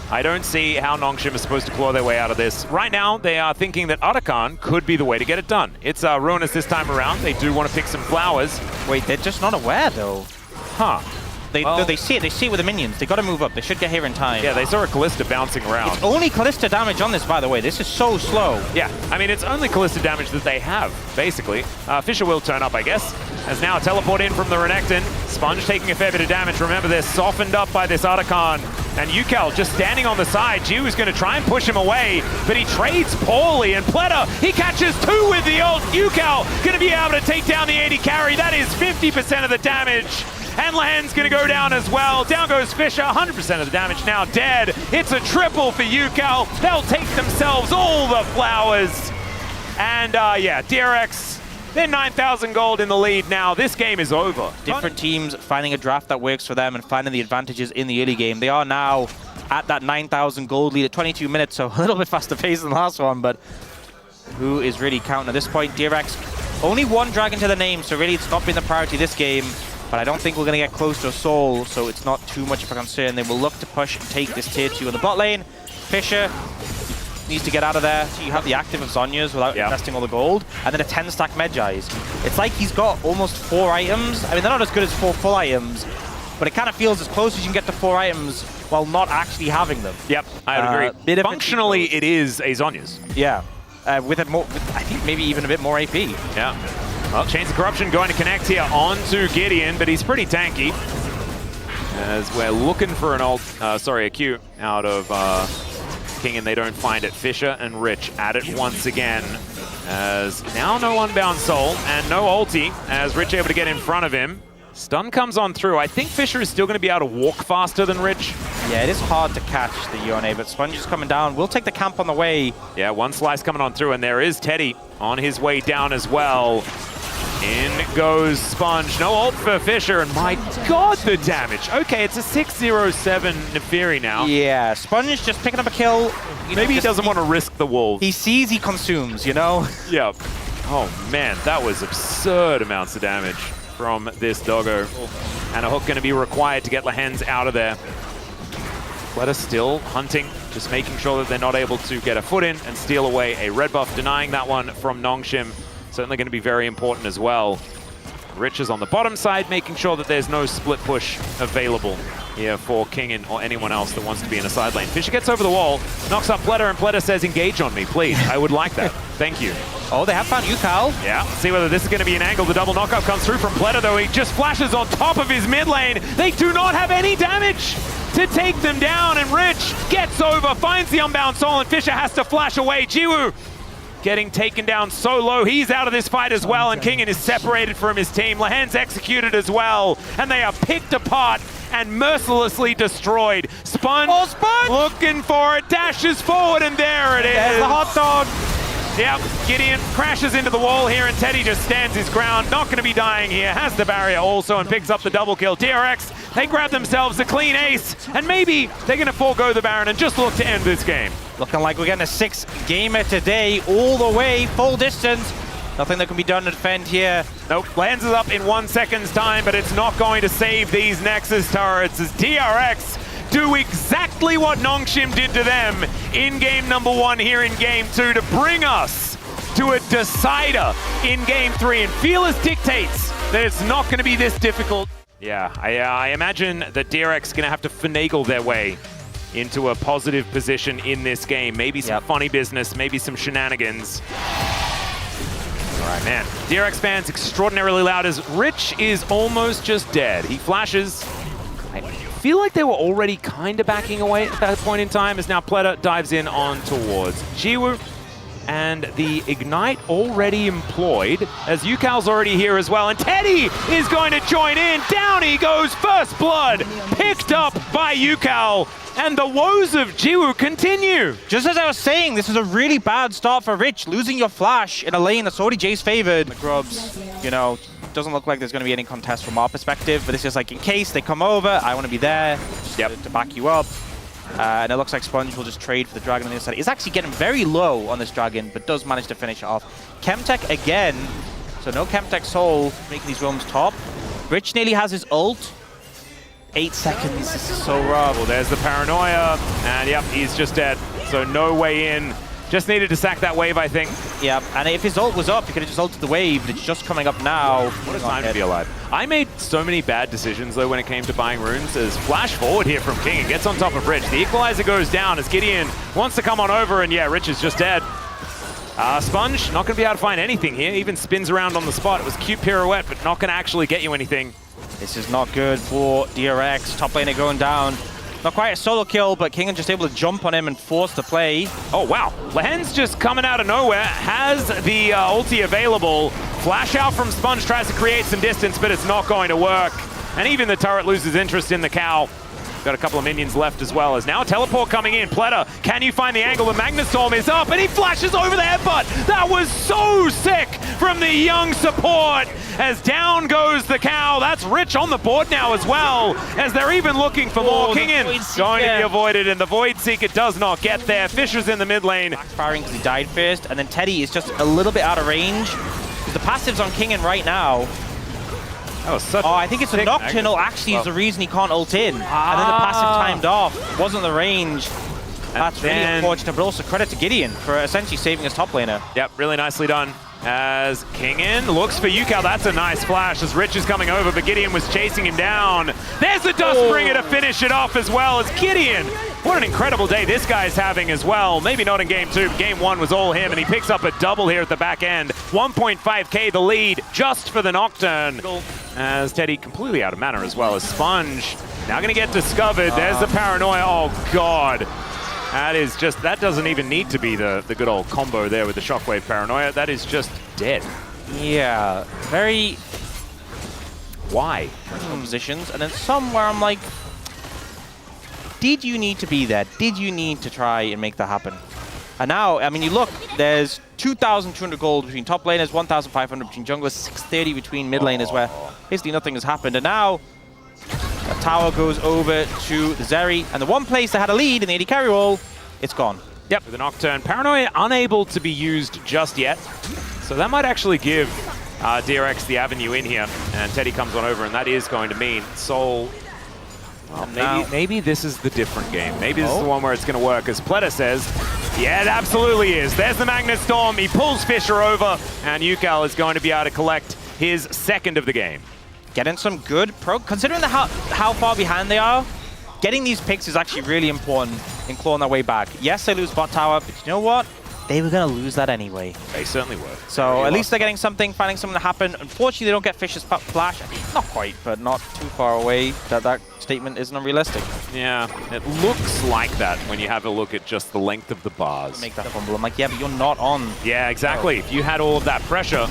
I don't see how Nongshim is supposed to claw their way out of this. Right now, they are thinking that Otacon could be the way to get it done. It's Ruinous this time around. They do want to pick some flowers. Wait, they're just not aware, though. Huh. They see it. They see it with the minions. They got to move up. They should get here in time. Yeah, they saw a Callista bouncing around. It's only Callista damage on this, by the way. This is so slow. Yeah, I mean, it's only Callista damage that they have, basically. Fisher will turn up, I guess. As now teleport in from the Renekton. Sponge taking a fair bit of damage. Remember, they're softened up by this Otacon. And Yukel just standing on the side. Jiwoo's going to try and push him away, but he trades poorly. And Pleta, he catches 2 with the ult. Yukel going to be able to take down the 80 carry. That is 50% of the damage. And Lehen's going to go down as well. Down goes Fisher, 100% of the damage now dead. It's a triple for Yukel. They'll take themselves all the flowers. And yeah, DRX, they're 9,000 gold in the lead now. This game is over. Different teams finding a draft that works for them and finding the advantages in the early game. They are now at that 9,000 gold lead at 22 minutes, so a little bit faster pace than the last one, but who is really counting at this point? DRX, only 1 dragon to the name, so really it's not been the priority this game. But I don't think we're going to get close to a soul, so it's not too much of a concern. They will look to push and take this tier 2 in the bot lane. Fisher needs to get out of there. So you have the active of Zhonya's without investing all the gold, and then a 10-stack Medjai's. It's like he's got almost 4 items. I mean, they're not as good as 4 full items, but it kind of feels as close as you can get to 4 items while not actually having them. Yep, I would agree. Functionally, it is a Zhonya's. Yeah, with I think maybe even a bit more AP. Yeah. Well, Chains of Corruption going to connect here onto Gideon, but he's pretty tanky. As we're looking for an a Q out of King, and they don't find it. Fisher and Rich at it once again. As now no Unbound Soul and no ulti, as Rich able to get in front of him. Stun comes on through. I think Fisher is still going to be able to walk faster than Rich. Yeah, it is hard to catch the Yone, but Sponge is coming down. We'll take the camp on the way. Yeah, 1 slice coming on through, and there is Teddy on his way down as well. In goes Sponge. No ult for Fisher, and my god, the damage. Okay, it's a 6-0-7 Nefiri now. Yeah, Sponge just picking up a kill. Maybe he doesn't want to risk the wolf. He sees, he consumes, you know? Yep. Oh man, that was absurd amounts of damage from this doggo. And a hook going to be required to get Lehens out of there. Pleta still hunting, just making sure that they're not able to get a foot in and steal away a red buff, denying that one from Nongshim. Certainly going to be very important as well. Rich is on the bottom side, making sure that there's no split push available here for Kingin or anyone else that wants to be in a side lane. Fisher gets over the wall, knocks up Pleta, and Pleta says, engage on me, please. I would like that. Thank you. Oh, they have found Yukal. Yeah, see whether this is going to be an angle. The double knockup comes through from Pleta, though. He just flashes on top of his mid lane. They do not have any damage to take them down, and Rich gets over, finds the unbound soul, and Fisher has to flash away. Jiwoo getting taken down so low. He's out of this fight as well, and Kingin is separated from his team. Lehens executed as well, and they are picked apart and mercilessly destroyed. Sponge, looking for it, dashes forward, and there it is. There's the hot dog. Yep, Gideon crashes into the wall here, and Teddy just stands his ground. Not going to be dying here. Has the barrier also and picks up the double kill. DRX, they grab themselves a clean ace, and maybe they're going to forego the Baron and just look to end this game. Looking like we're getting a 6-gamer today, all the way, full distance. Nothing that can be done to defend here. Nope, lands is up in 1 second's time, but it's not going to save these Nexus turrets as DRX do exactly what Nongshim did to them in game number 1 here in game 2 to bring us to a decider in game 3. And Fearless dictates that it's not going to be this difficult. Yeah, I imagine that DRX is going to have to finagle their way into a positive position in this game. Maybe some funny business, maybe some shenanigans. All right, man. DRX fans extraordinarily loud as Rich is almost just dead. He flashes. I feel like they were already kind of backing away at that point in time as now Pleta dives in on towards Jiwoo. And the Ignite already employed as Yukal's already here as well. And Teddy is going to join in. Down he goes, first blood, picked up by Yukal. And the woes of Jiwoo continue. Just as I was saying, this is a really bad start for Rich. Losing your flash in a lane that's already Jay's favored. The Grubs, you know, doesn't look like there's going to be any contest from our perspective, but it's just like in case they come over, I want to be there to back you up. And it looks like Sponge will just trade for the dragon on the other side. He's actually getting very low on this dragon, but does manage to finish it off. Chemtech again, so no Chemtech soul making these roams top. Rich nearly has his ult. 8 seconds, this is so rough. Well, there's the paranoia, and yep, he's just dead. So no way in. Just needed to sack that wave, I think. Yep, and if his ult was up, he could have just ulted the wave, but it's just coming up now. What a time to be alive. I made so many bad decisions, though, when it came to buying runes, as flash forward here from King and gets on top of Rich. The equalizer goes down as Gideon wants to come on over, and yeah, Rich is just dead. Sponge, not going to be able to find anything here. Even spins around on the spot. It was cute pirouette, but not going to actually get you anything. This is not good for DRX. Top laner going down. Not quite a solo kill, but King just able to jump on him and force the play. Oh, wow. Lehens just coming out of nowhere, has the ulti available. Flash out from Sponge, tries to create some distance, but it's not going to work. And even the turret loses interest in the cow. Got a couple of minions left as well. As now teleport coming in. Pleta, can you find the angle? The Magnustorm is up, and he flashes over the headbutt. That was so sick from the young support. As down goes the cow. That's Rich on the board now as well, as they're even looking for more. Kingin going to be avoided, and the Void Seeker does not get there. Fisher's in the mid lane. Backfiring because he died first, and then Teddy is just a little bit out of range. Because the passive's on Kingin right now. Oh, I think it's a Nocturnal actually is the reason he can't ult in. And then the passive timed off. Wasn't the range. That's really unfortunate, but also credit to Gideon for essentially saving his top laner. Yep, really nicely done. As Kingin looks for Yukal. That's a nice flash as Rich is coming over, but Gideon was chasing him down. There's a Dustbringer to finish it off as well as Gideon. What an incredible day this guy's having as well. Maybe not in game 2, but game 1 was all him, and he picks up a double here at the back end. 1.5k the lead just for the Nocturne. As Teddy completely out of mana as well as Sponge. Now gonna get discovered. There's the paranoia. Oh God. That doesn't even need to be the good old combo there with the Shockwave Paranoia. That is just dead. Yeah, very... Why? Positions, and then somewhere I'm like, did you need to be there? Did you need to try and make that happen? And now, I mean, you look, there's 2,200 gold between top laners, 1,500 between junglers, 630 between mid laners, where basically nothing has happened. And now, the tower goes over to the Zeri, and the one place that had a lead in the AD carry role, it's gone. Yep, with the Nocturne. Paranoia unable to be used just yet. So that might actually give DRX the avenue in here. And Teddy comes on over, and that is going to mean Soul... Well, maybe this is the different game. Maybe this is the one where it's going to work. As Pleta says, yeah, it absolutely is. There's the Magnet Storm. He pulls Fisher over, and UCAL is going to be able to collect his second of the game. Getting some good pro... Considering how far behind they are, getting these picks is actually really important in clawing their way back. Yes, they lose bot tower, but you know what? They were going to lose that anyway. They certainly were. So at least they're getting something, finding something to happen. Unfortunately, they don't get Fisher's flash. I mean, not quite, but not too far away. That statement isn't unrealistic. Yeah, it looks like that when you have a look at just the length of the bars. Make that fumble. I'm like, yeah, but you're not on. Yeah, exactly. If you had all of that pressure,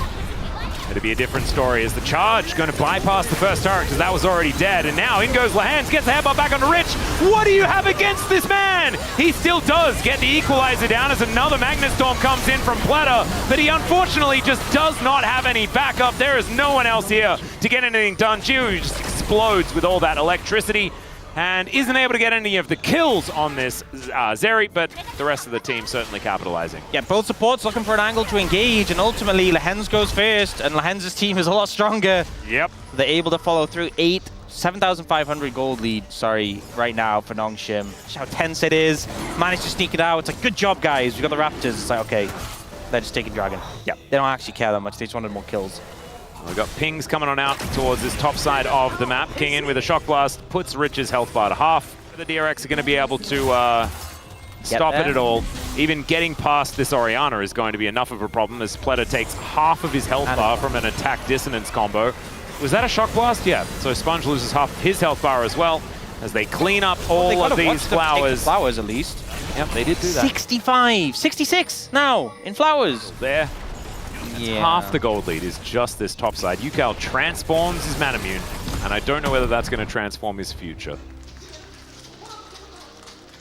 it'd be a different story. Is the charge going to bypass the first turret because that was already dead? And now in goes Lahans, gets the headbutt back onto Rich. What do you have against this man? He still does get the equalizer down as another Magnet Storm comes in from Pleta, but he unfortunately just does not have any backup. There is no one else here to get anything done. Jiu just explodes with all that electricity and isn't able to get any of the kills on this Zeri, but the rest of the team certainly capitalizing. Yeah, both supports looking for an angle to engage, and ultimately Lahens goes first, and Lahens' team is a lot stronger. Yep. They're able to follow through. 7,500 gold lead, sorry, right now for Nongshim. Just how tense it is. Managed to sneak it out. It's like, good job, guys. We got the Raptors. It's like, okay, they're just taking Dragon. Yeah, they don't actually care that much. They just wanted more kills. We've got pings coming on out towards this top side of the map. King in with a shock blast, puts Rich's health bar to half. The DRX are going to be able to stop it at all. Even getting past this Orianna is going to be enough of a problem as Pleta takes half of his health bar from an attack dissonance combo. Was that a shock blast? Yeah. So Sponge loses half of his health bar as well as they clean up all of these flowers. Flowers, at least. Yep, they did do that. 65, 66 now in flowers. There. Yeah. Half the gold lead is just this top side. UCAL transforms his Manamune, and I don't know whether that's going to transform his future.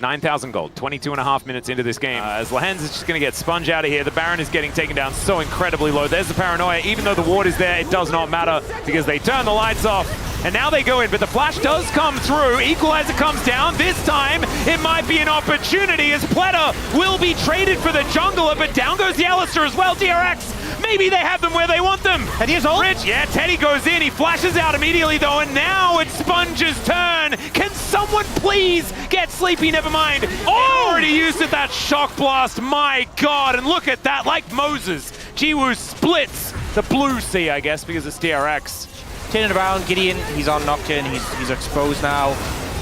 9,000 gold, 22.5 minutes into this game. As Lahens is just going to get Sponge out of here. The Baron is getting taken down so incredibly low. There's the Paranoia. Even though the ward is there, it does not matter because they turn the lights off. And now they go in, but the flash does come through. Equalizer comes down. This time, it might be an opportunity as Pleta will be traded for the jungler, but down goes the Alistair as well. DRX, maybe they have them where they want them. And here's ult. Rich, yeah, Teddy goes in. He flashes out immediately, though, and now it's Sponge's turn. Can someone please get Sleepy? Never mind. Oh! Already used it, that shock blast. My God, and look at that, like Moses. Jiwoo splits the blue sea, I guess, because it's DRX. Turning around, Gideon, he's on Nocturne, he's exposed now.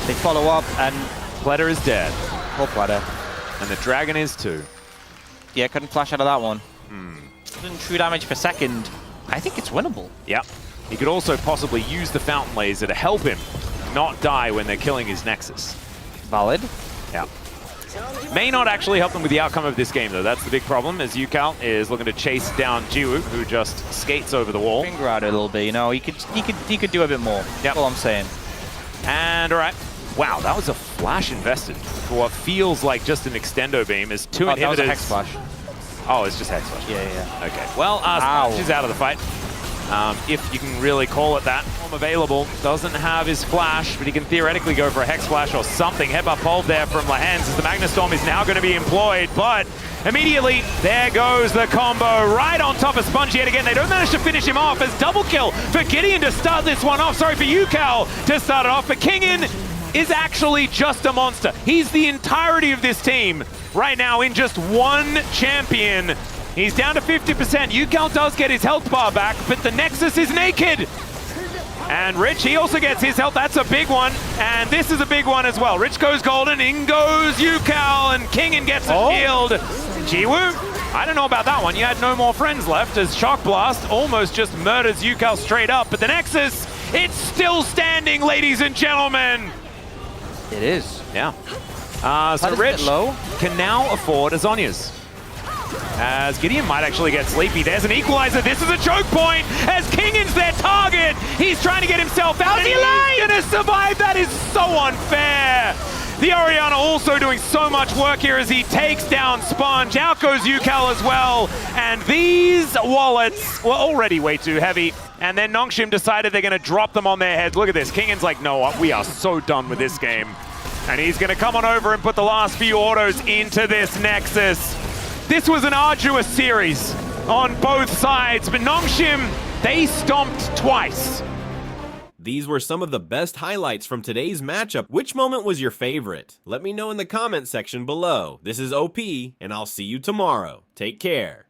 They follow up, and Pleta is dead. Poor Pleta. And the Dragon is too. Yeah, couldn't flash out of that one. True damage per second. I think it's winnable. Yep. He could also possibly use the Fountain Laser to help him not die when they're killing his Nexus. Valid. Yeah. May not actually help them with the outcome of this game, though. That's the big problem, as UCAL is looking to chase down Jiwoo, who just skates over the wall. Finger out a little bit, you know. He could do a bit more. That's all I'm saying. And all right. Wow, that was a flash invested for what feels like just an extendo beam. As two inhibitors. That was a Hex Flash. Oh, it's just Hex Flash. Yeah. Okay. Well, Sponge is out of the fight. If you can really call it that. Available, doesn't have his flash, but he can theoretically go for a Hex Flash or something. Headbutt pulled there from Lahens as the Magnet Storm is now going to be employed, but immediately there goes the combo right on top of Sponge yet again. They don't manage to finish him off as double kill for Gideon to start this one off. Sorry for UCAL to start it off, but Kingin is actually just a monster. He's the entirety of this team right now in just one champion. He's down to 50%. UCAL does get his health bar back, but the Nexus is naked. And Rich, he also gets his health. That's a big one. And this is a big one as well. Rich goes golden, in goes UCAL, and Kingin gets a shield. Jiwoo, I don't know about that one. You had no more friends left as Shock Blast almost just murders UCAL straight up. But the Nexus, it's still standing, ladies and gentlemen. It is. Yeah. So Rich can now afford a Zhonya's. As Gideon might actually get sleepy. There's an equalizer. This is a choke point as Kingin's their target. He's trying to get himself out. He's going to survive. That is so unfair. The Orianna also doing so much work here as he takes down Sponge. Out goes Yukal as well. And these wallets were already way too heavy. And then Nongshim decided they're going to drop them on their heads. Look at this. Kingan's like, no, we are so done with this game. And he's going to come on over and put the last few autos into this Nexus. This was an arduous series on both sides, but Nongshim, they stomped twice. These were some of the best highlights from today's matchup. Which moment was your favorite? Let me know in the comment section below. This is OP, and I'll see you tomorrow. Take care.